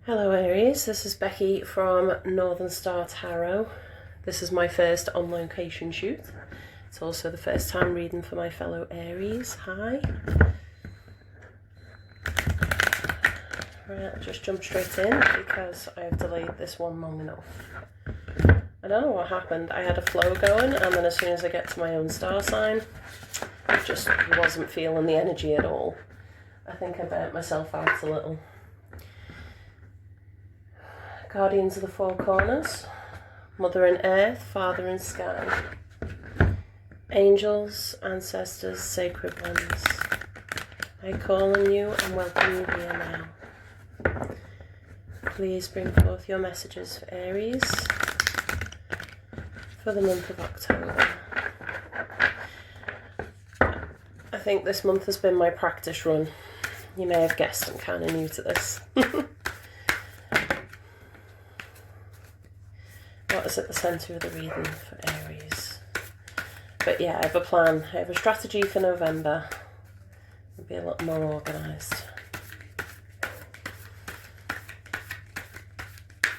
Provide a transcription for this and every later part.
Hello Aries, this is Becky from Northern Star Tarot. This is my first on location shoot. It's also the first time reading for my fellow Aries. Hi. Right, I'll just jump straight in because I have delayed this one long enough. I don't know what happened. I had a flow going and then as soon as I get to my own star sign, I just wasn't feeling the energy at all. I think I burnt myself out a little. Guardians of the Four Corners, Mother in Earth, Father in Sky, Angels, Ancestors, Sacred Ones, I call on you and welcome you here now. Please bring forth your messages for Aries for the month of October. I think this month has been my practice run. You may have guessed I'm kind of new to this. What is at the centre of the reading for Aries? But yeah, I have a plan. I have a strategy for November. I'll be a little more organised.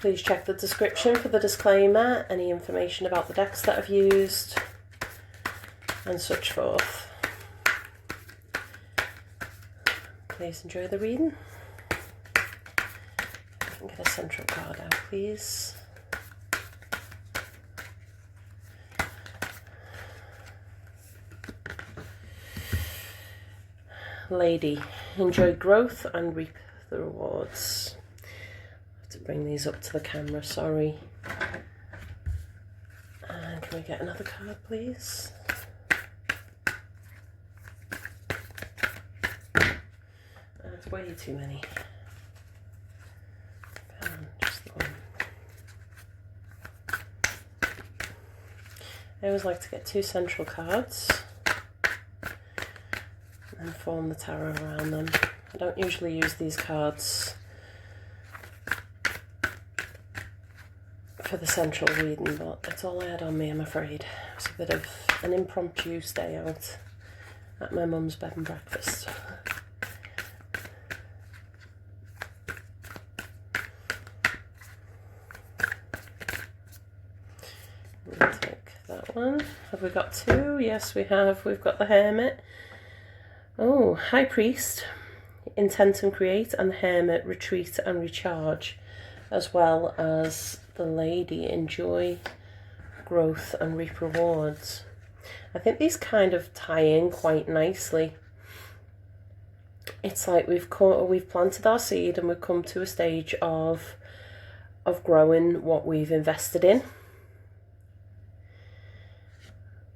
Please check the description for the disclaimer, any information about the decks that I've used, and such forth. Please enjoy the reading. I can get a central card out, please. Lady, enjoy growth and reap the rewards. I have to bring these up to the camera, sorry. And can we get another card, please? That's way too many. Come on, just the one. I always like to get two central cards and form the tarot around them. I don't usually use these cards for the central reading, but it's all I had on me, I'm afraid. It was a bit of an impromptu stay out at my mum's bed and breakfast. We'll take that one. Have we got two? Yes, we have. We've got the Hermit. Oh, High Priest, Intent and Create, and the Hermit, Retreat and Recharge, as well as the Lady, Enjoy Growth and Reap Rewards. I think these kind of tie in quite nicely. It's like we've planted our seed and we've come to a stage of growing what we've invested in.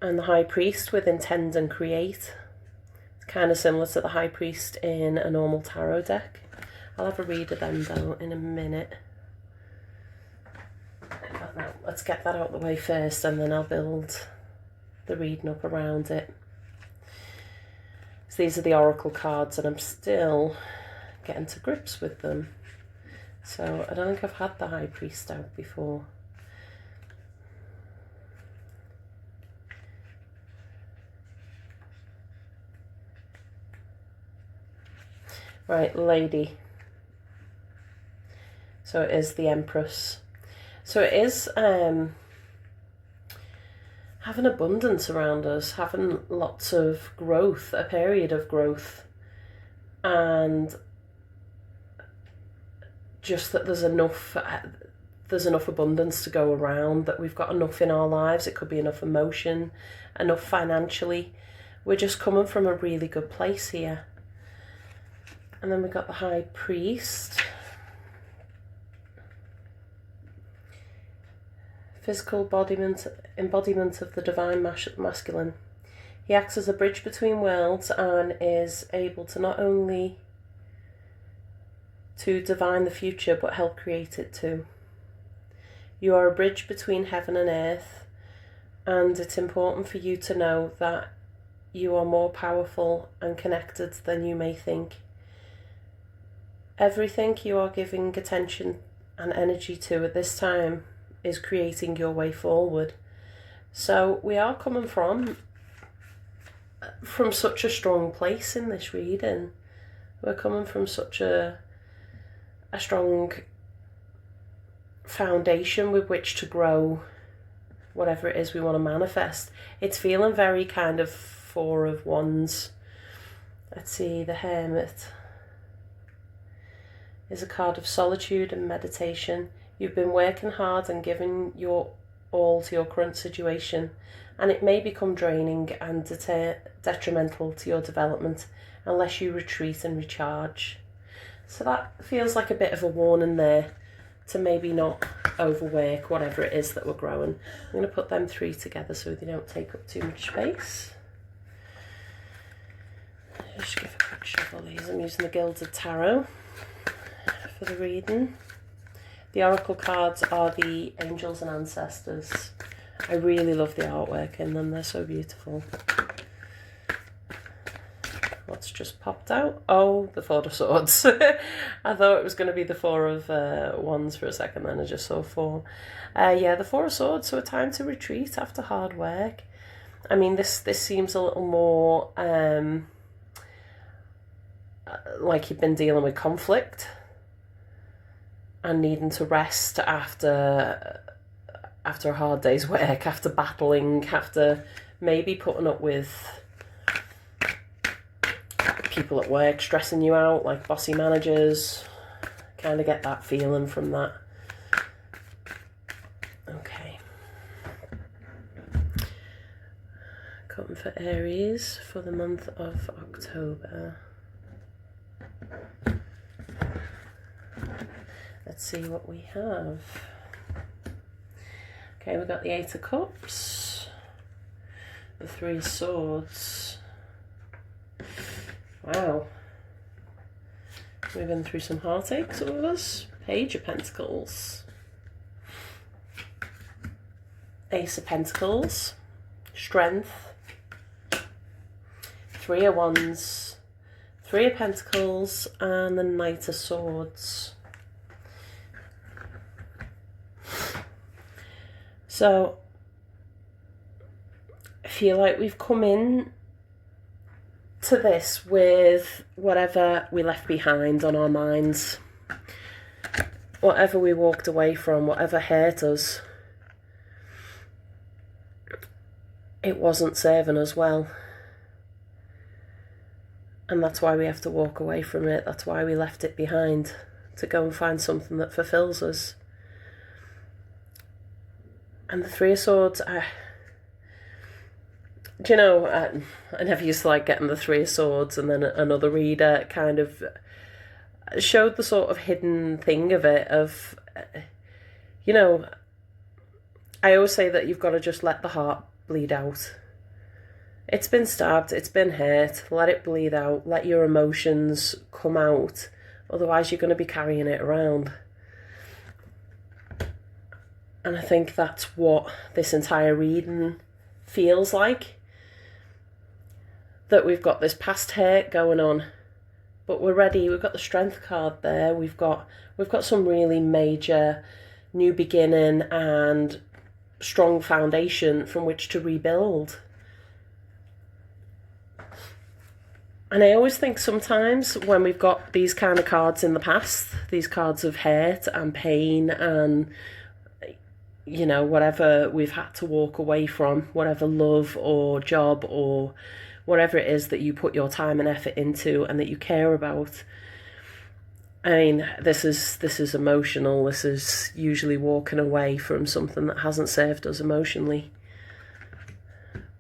And the High Priest with Intend and Create. Kind of similar to the High Priest in a normal tarot deck. I'll have a read of them though in a minute. But no, let's get that out of the way first and then I'll build the reading up around it. So these are the Oracle cards and I'm still getting to grips with them. So I don't think I've had the High Priest out before. Right, Lady. So it is the Empress. So it is having abundance around us, having lots of growth, a period of growth, and just that there's enough abundance to go around, that we've got enough in our lives. It could be enough emotion, enough financially. We're just coming from a really good place here. And then we've got the High Priest. Physical embodiment of the divine masculine. He acts as a bridge between worlds and is able to not only to divine the future but help create it too. You are a bridge between heaven and earth, and it's important for you to know that you are more powerful and connected than you may think. Everything you are giving attention and energy to at this time is creating your way forward. So we are coming from such a strong place in this reading. We're coming from such a strong foundation with which to grow whatever it is we want to manifest. It's feeling very kind of Four of Wands. Let's see, the Hermit is a card of solitude and meditation. You've been working hard and giving your all to your current situation, and it may become draining and detrimental to your development unless you retreat and recharge. So that feels like a bit of a warning there to maybe not overwork whatever it is that we're growing. I'm going to put them three together so they don't take up too much space. Just give a quick shuffle these. I'm using the Gilded Tarot for the reading. The Oracle cards are the angels and ancestors. I really love the artwork in them, they're so beautiful. What's just popped out? Oh, the Four of Swords. I thought it was going to be the Four of Wands for a second, then I just saw four. Yeah, the Four of Swords, so a time to retreat after hard work. I mean, this seems a little more like you've been dealing with conflict and needing to rest after a hard day's work, after battling, after maybe putting up with people at work stressing you out, like bossy managers. Kind of get that feeling from that. Okay. Coming for Aries for the month of October. Let's see what we have. Okay, we've got the Eight of Cups, the Three of Swords. Wow. We've been through some heartache, some of us. Page of Pentacles. Ace of Pentacles. Strength. Three of Wands. Three of Pentacles. And the Knight of Swords. So, I feel like we've come in to this with whatever we left behind on our minds. Whatever we walked away from, whatever hurt us, it wasn't serving us well. And that's why we have to walk away from it. That's why we left it behind, to go and find something that fulfills us. And the Three of Swords, do you know, I never used to like getting the Three of Swords, and then another reader kind of showed the sort of hidden thing of it, of, you know, I always say that you've got to just let the heart bleed out. It's been stabbed, it's been hurt, let it bleed out, let your emotions come out, otherwise you're going to be carrying it around. And I think that's what this entire reading feels like. That we've got this past hurt going on, but we're ready. We've got the Strength card there. We've got some really major new beginning and strong foundation from which to rebuild. And I always think sometimes when we've got these kind of cards in the past, these cards of hurt and pain and, you know, whatever we've had to walk away from, whatever love or job or whatever it is that you put your time and effort into and that you care about. I mean, this is emotional. This is usually walking away from something that hasn't served us emotionally.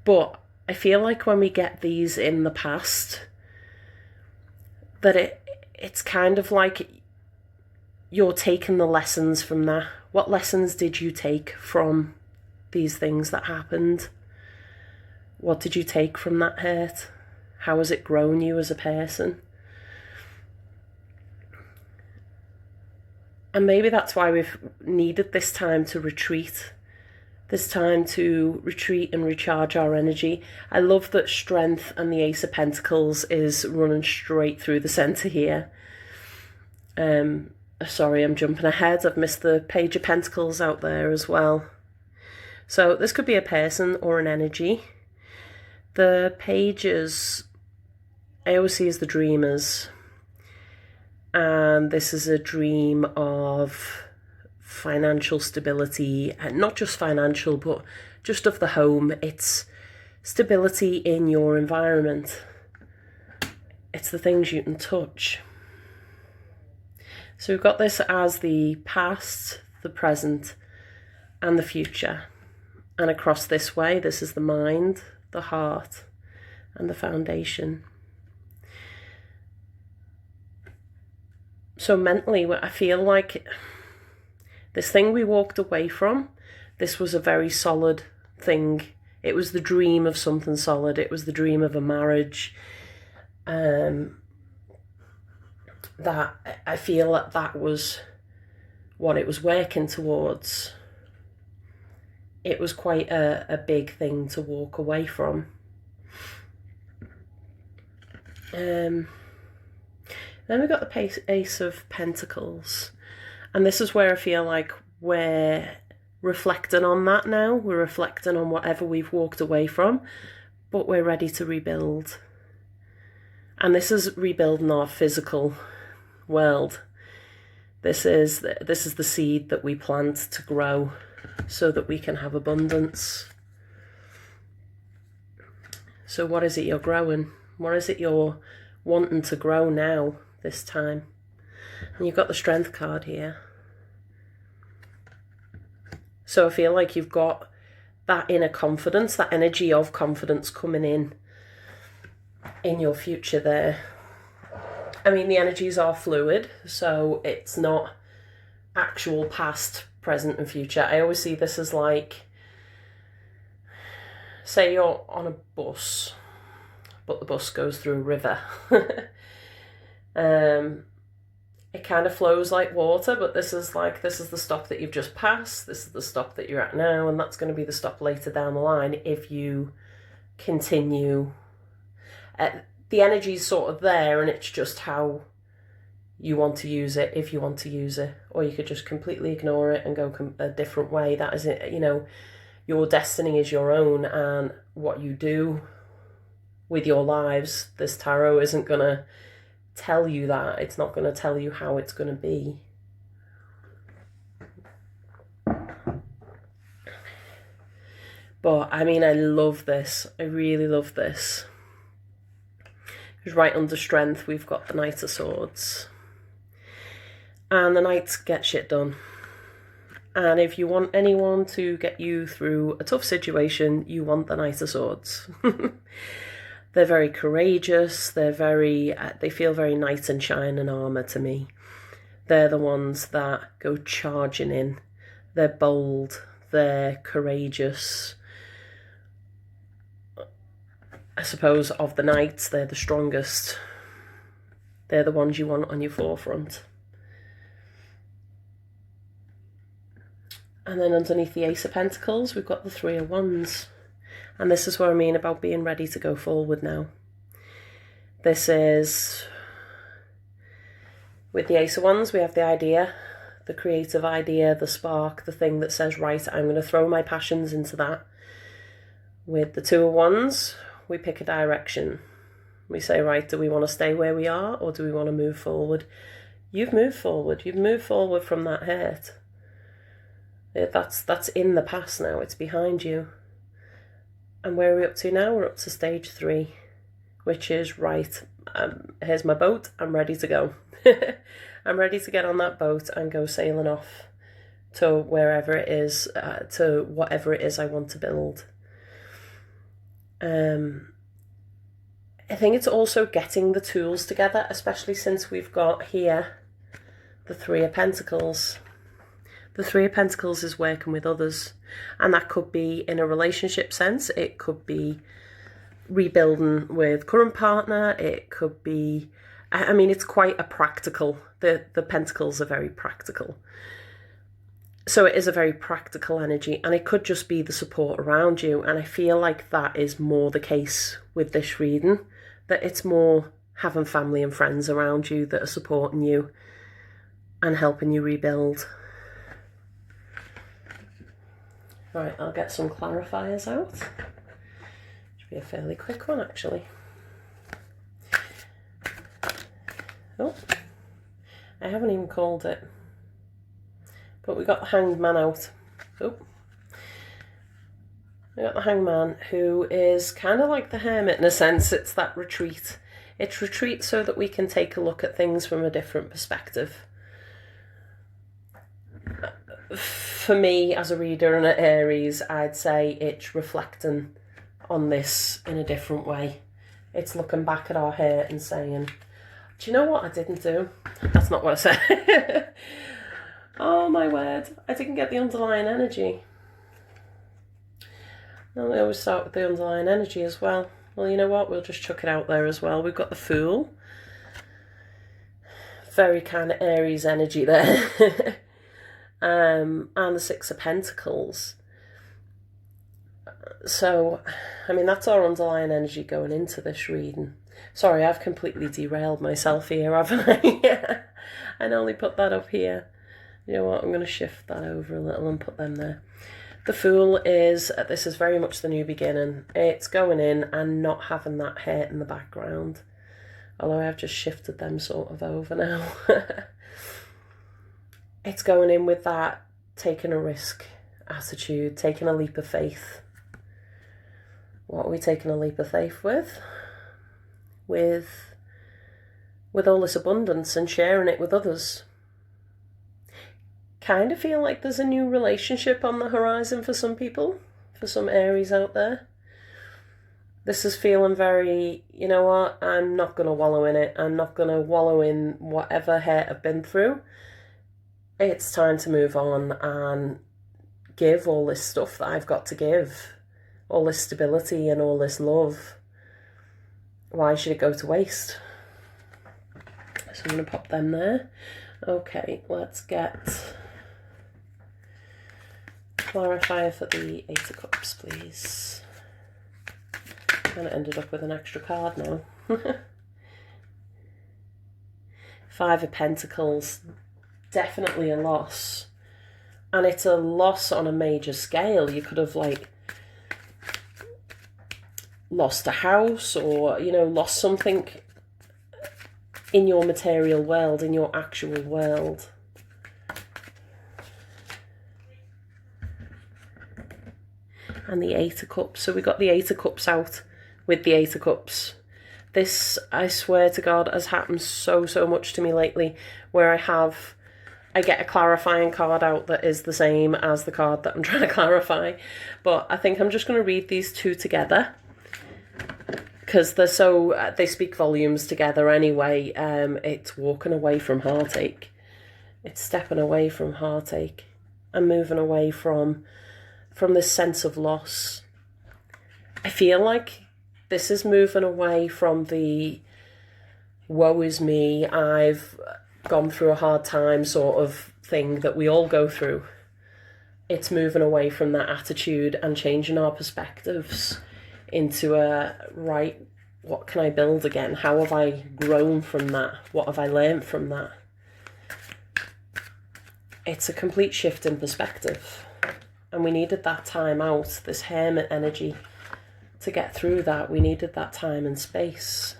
But I feel like when we get these in the past, that it's kind of like you're taking the lessons from that. What lessons did you take from these things that happened? What did you take from that hurt? How has it grown you as a person? And maybe that's why we've needed this time to retreat. This time to retreat and recharge our energy. I love that Strength and the Ace of Pentacles is running straight through the centre here. Sorry, I'm jumping ahead. I've missed the Page of Pentacles out there as well. So this could be a person or an energy. The pages, I always see as the dreamers. And this is a dream of financial stability, and not just financial, but just of the home. It's stability in your environment. It's the things you can touch. So we've got this as the past, the present, and the future. And across this way, this is the mind, the heart, and the foundation. So mentally, I feel like this thing we walked away from, this was a very solid thing. It was the dream of something solid. It was the dream of a marriage. That I feel that was what it was working towards. It was quite a big thing to walk away from. Then we got the Ace of Pentacles. And this is where I feel like we're reflecting on that now. We're reflecting on whatever we've walked away from, but we're ready to rebuild. And this is rebuilding our physical world. This is the seed that we plant to grow so that we can have abundance. So what is it you're growing? What is it you're wanting to grow now, this time? And you've got the Strength card here. So I feel like you've got that inner confidence, that energy of confidence coming in your future there. I mean, the energies are fluid, so it's not actual past, present and future. I always see this as like, say you're on a bus, but the bus goes through a river. It kind of flows like water, but this is the stop that you've just passed. This is the stop that you're at now, and that's going to be the stop later down the line if you continue. The energy's sort of there, and it's just how you want to use it, if you want to use it. Or you could just completely ignore it and go a different way. That is it, you know, your destiny is your own, and what you do with your lives, this tarot isn't going to tell you that. It's not going to tell you how it's going to be. But, I mean, I love this. I really love this. Because right under Strength, we've got the Knight of Swords. And the Knights get shit done. And if you want anyone to get you through a tough situation, you want the Knight of Swords. They're very courageous. They feel very knight in shining armour to me. They're the ones that go charging in. They're bold. They're courageous. I suppose of the knights, they're the strongest. They're the ones you want on your forefront. And then underneath the Ace of Pentacles, we've got the Three of Wands. And this is what I mean about being ready to go forward now. This is, with the Ace of Wands, we have the idea, the creative idea, the spark, the thing that says, right, I'm going to throw my passions into that. With the Two of Wands, we pick a direction. We say, right, do we want to stay where we are, or do we want to move forward? You've moved forward. You've moved forward from that hurt. That's in the past now. It's behind you. And where are we up to now? We're up to stage 3, which is, right, here's my boat. I'm ready to go. I'm ready to get on that boat and go sailing off to wherever it is, to whatever it is I want to build. I think it's also getting the tools together, especially since we've got here the Three of Pentacles. The Three of Pentacles is working with others, and that could be in a relationship sense. It could be rebuilding with current partner. It could be, I mean, it's quite a practical, the Pentacles are very practical. So it is a very practical energy, and it could just be the support around you. And I feel like that is more the case with this reading, that it's more having family and friends around you that are supporting you and helping you rebuild. Right, I'll get some clarifiers out. Should be a fairly quick one, actually. Oh, I haven't even called it. But we got the Hanged Man out. Oh. We got the Hanged Man, who is kind of like the Hermit in a sense. It's that retreat. It's retreat so that we can take a look at things from a different perspective. For me, as a reader and at Aries, I'd say it's reflecting on this in a different way. It's looking back at our hurt and saying, do you know what I didn't do? That's not what I said. Oh my word, I didn't get the underlying energy. No, I always start with the underlying energy as well. Well, you know what, we'll just chuck it out there as well. We've got the Fool. Very kind of Aries energy there. And the Six of Pentacles. So, I mean, that's our underlying energy going into this reading. Sorry, I've completely derailed myself here, haven't I? I only put that up here. You know what, I'm going to shift that over a little and put them there. The Fool is, this is very much the new beginning. It's going in and not having that hurt in the background. Although I've just shifted them sort of over now. It's going in with that taking a risk attitude, taking a leap of faith. What are we taking a leap of faith with? With all this abundance and sharing it with others. Kind of feel like there's a new relationship on the horizon for some people, for some Aries out there. This is feeling very, you know what, I'm not going to wallow in it. I'm not going to wallow in whatever hurt I've been through. It's time to move on and give all this stuff that I've got to give. All this stability and all this love. Why should it go to waste? So I'm going to pop them there. Okay, let's get clarifier for the Eight of Cups, please. And it ended up with an extra card now. Five of Pentacles. Definitely a loss. And it's a loss on a major scale. You could have, like, lost a house or, you know, lost something in your material world, in your actual world. And the Eight of Cups. So we got the Eight of Cups out with the Eight of Cups. This, I swear to God, has happened so much to me lately, where I get a clarifying card out that is the same as the card that I'm trying to clarify. But I think I'm just going to read these two together, because they speak volumes together anyway. It's walking away from heartache. It's stepping away from heartache and moving away from this sense of loss. I feel like this is moving away from the woe is me, I've gone through a hard time sort of thing that we all go through. It's moving away from that attitude and changing our perspectives into a, right, what can I build again? How have I grown from that? What have I learned from that? It's a complete shift in perspective. And we needed that time out, this hermit energy, to get through that. We needed that time and space.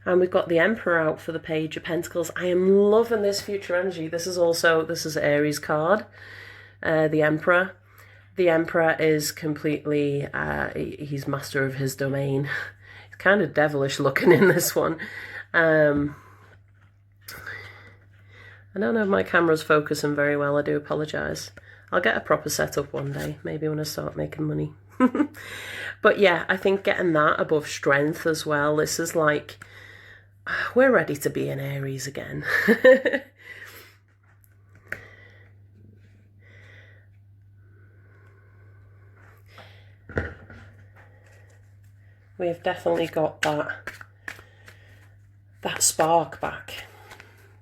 And we've got the Emperor out for the Page of Pentacles. I am loving this future energy. This is Aries card, the Emperor. The Emperor is completely, he's master of his domain. He's kind of devilish looking in this one. I don't know if my camera's focusing very well. I do apologise. I'll get a proper setup one day, maybe when I start making money. But yeah, I think getting that above strength as well. This is like, we're ready to be in Aries again. We've definitely got that spark back,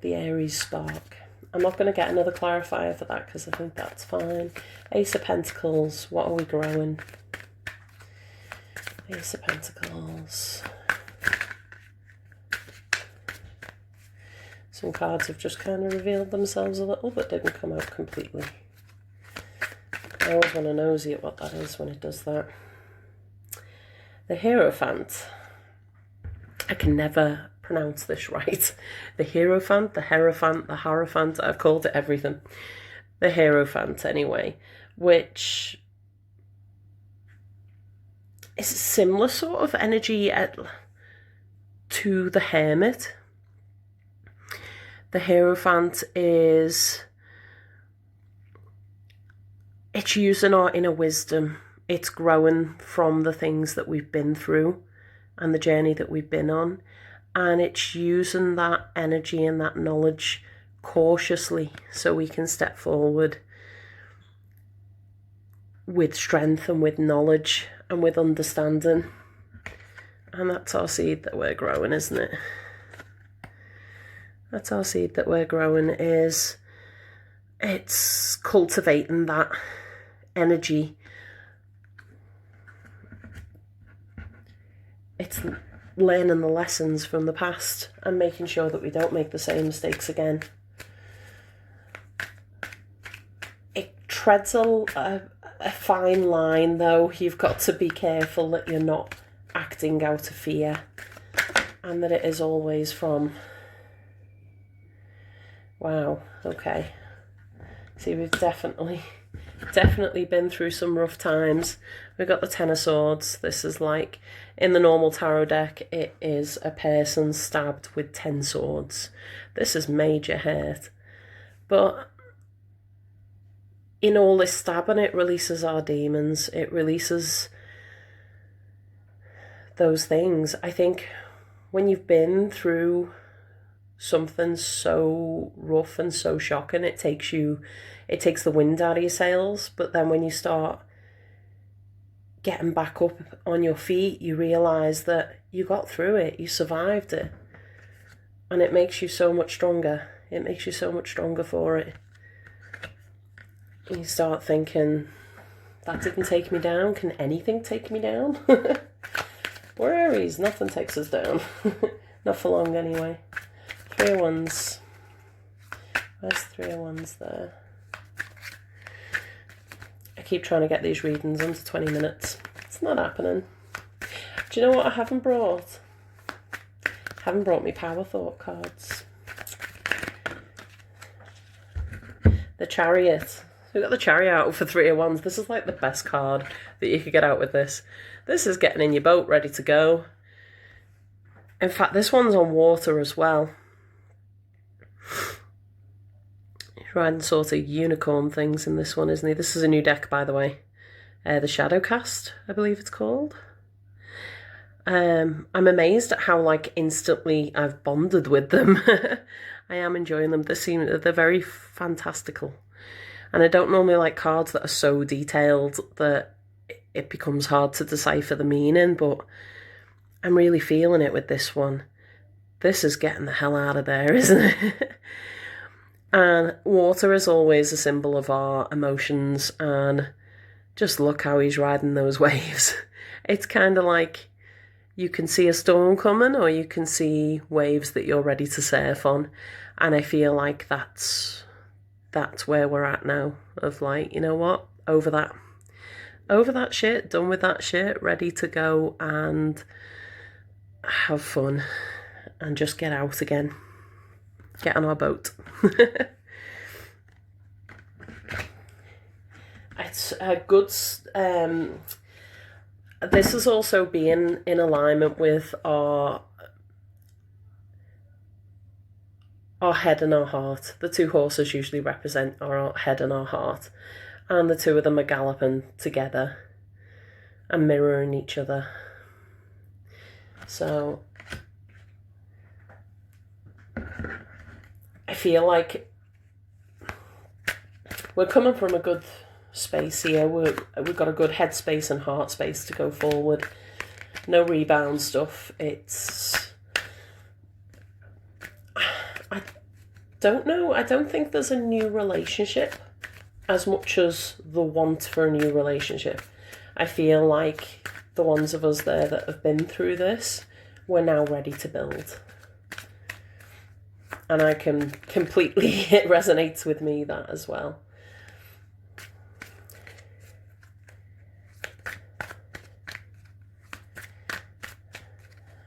the Aries spark. I'm not going to get another clarifier for that because I think that's fine. Ace of Pentacles, what are we growing? Ace of Pentacles. Some cards have just kind of revealed themselves a little but didn't come out completely. I always want to nosy at what that is when it does that. The Hierophant. I can never pronounce this right. The Hierophant, the Hierophant, the Hierophant, I've called it everything. the Hierophant anyway, which is a similar sort of energy to the Hermit. The Hierophant it's using our inner wisdom. It's growing from the things that we've been through and the journey that we've been on. And it's using that energy and that knowledge cautiously so we can step forward with strength and with knowledge and with understanding. And that's our seed that we're growing, isn't it? That's our seed that we're growing, it's cultivating that energy. It's learning the lessons from the past and making sure that we don't make the same mistakes again. It treads a fine line, though. You've got to be careful that you're not acting out of fear, and that it is always from... Wow, okay. See, we've definitely been through some rough times. We've got the Ten of Swords. This is like, in the normal tarot deck, it is a person stabbed with 10 swords. This is major hurt. But in all this stabbing, it releases our demons. It releases those things. I think when you've been through something so rough and so shocking, it takes the wind out of your sails. But then when you start getting back up on your feet, you realise that you got through it, you survived it, and it makes you so much stronger. It makes you so much stronger for it. You start thinking, that didn't take me down, can anything take me down? We're Aries, nothing takes us down. Not for long anyway. 3 of Wands. Where's 3 of Wands there? I keep trying to get these readings under 20 minutes. It's not happening. Do you know what I haven't brought? I haven't brought me Power Thought cards. The Chariot. We've got the Chariot out for 3 of Wands. This is like the best card that you could get out with this. This is getting in your boat, ready to go. In fact, this one's on water as well. He's riding sort of unicorn things in this one, isn't he? This is a new deck, by the way. The Shadowcast, I believe it's called. I'm amazed at how, like, instantly I've bonded with them. I am enjoying them. They're very fantastical. And I don't normally like cards that are so detailed that it becomes hard to decipher the meaning, but I'm really feeling it with this one. This is getting the hell out of there, isn't it? And water is always a symbol of our emotions, and just look how he's riding those waves. It's kind of like you can see a storm coming, or you can see waves that you're ready to surf on. And I feel like that's where we're at now, of like, you know what, over that shit, done with that shit, ready to go and have fun and just get out again, get on our boat. It's a good, this is also being in alignment with our head and our heart. The 2 horses usually represent our head and our heart, and the 2 of them are galloping together and mirroring each other. So I feel like we're coming from a good space here. We've got a good head space and heart space to go forward. No rebound stuff. I don't know. I don't think there's a new relationship as much as the want for a new relationship. I feel like the ones of us there that have been through this, we're now ready to build. And I can completely, it resonates with me, that as well.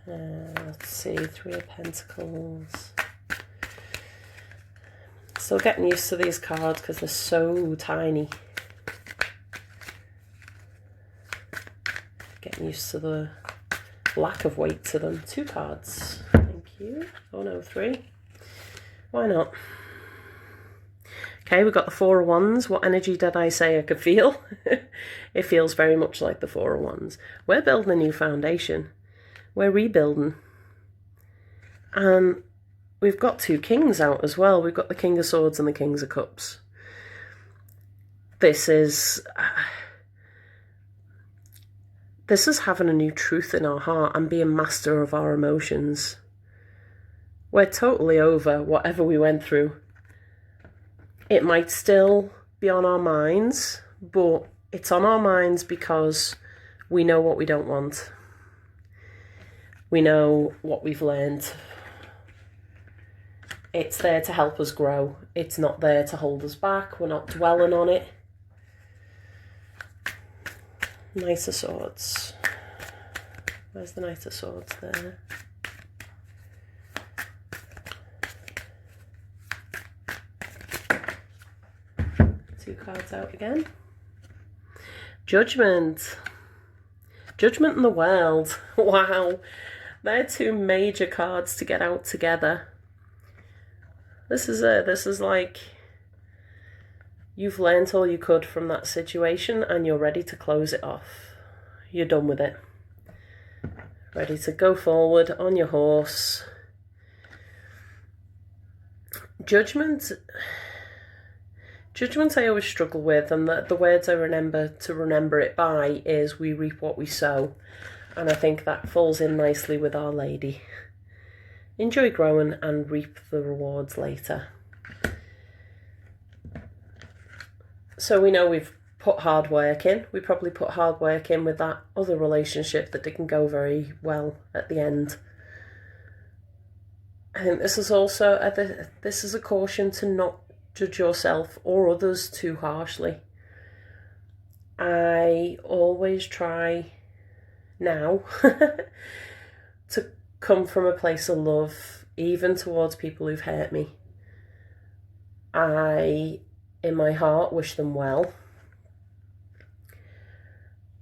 Let's see, 3 of Pentacles. Still getting used to these cards because they're so tiny. Getting used to the lack of weight to them. 2 cards. Thank you. Oh no, 3. Why not? Okay, we've got the 4 of Wands. What energy did I say I could feel? It feels very much like the 4 of Wands. We're building a new foundation. We're rebuilding. And we've got 2 Kings out as well. We've got the King of Swords and the Kings of Cups. This is having a new truth in our heart and being master of our emotions. We're totally over whatever we went through. It might still be on our minds, but it's on our minds because we know what we don't want. We know what we've learned. It's there to help us grow. It's not there to hold us back. We're not dwelling on it. Knight of Swords. Where's the Knight of Swords there? Two cards out again. Judgment. Judgment in the World. Wow. They're 2 major cards to get out together. This is it. This is like you've learnt all you could from that situation and you're ready to close it off. You're done with it. Ready to go forward on your horse. Judgment I always struggle with, and the words I remember it by is we reap what we sow. And I think that falls in nicely with Our Lady. Enjoy growing and reap the rewards later. So we know we've put hard work in. We probably put hard work in with that other relationship that didn't go very well at the end. I think this is also this is a caution to not judge yourself or others too harshly. I always try now to come from a place of love, even towards people who've hurt me. I, in my heart, wish them well.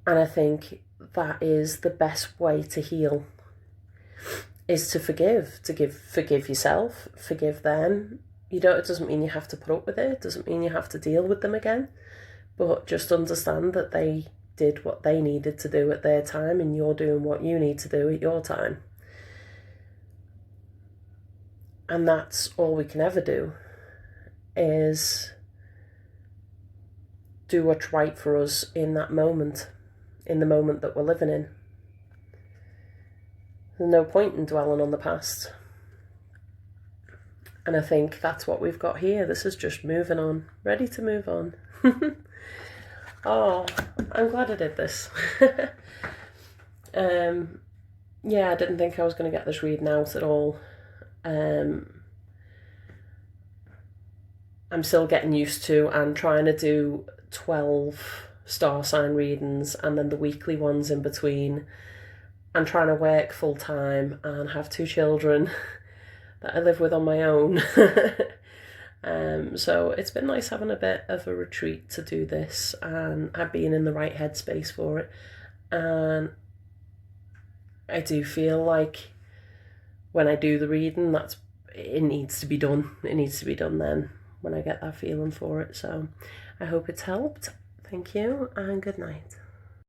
And I think that is the best way to heal, is to forgive, forgive yourself, forgive them. It doesn't mean you have to put up with it. It doesn't mean you have to deal with them again. But just understand that they did what they needed to do at their time and you're doing what you need to do at your time. And that's all we can ever do, is do what's right for us in that moment, in the moment that we're living in. There's no point in dwelling on the past. And I think that's what we've got here. This is just moving on, ready to move on. Oh, I'm glad I did this. Yeah, I didn't think I was going to get this reading out at all. I'm still getting used to and trying to do 12 star sign readings and then the weekly ones in between. I'm trying to work full time and have 2 children that I live with on my own. So it's been nice having a bit of a retreat to do this, and I've been in the right headspace for it. And I do feel like when I do the reading, it needs to be done. It needs to be done then when I get that feeling for it. So I hope it's helped. Thank you and good night.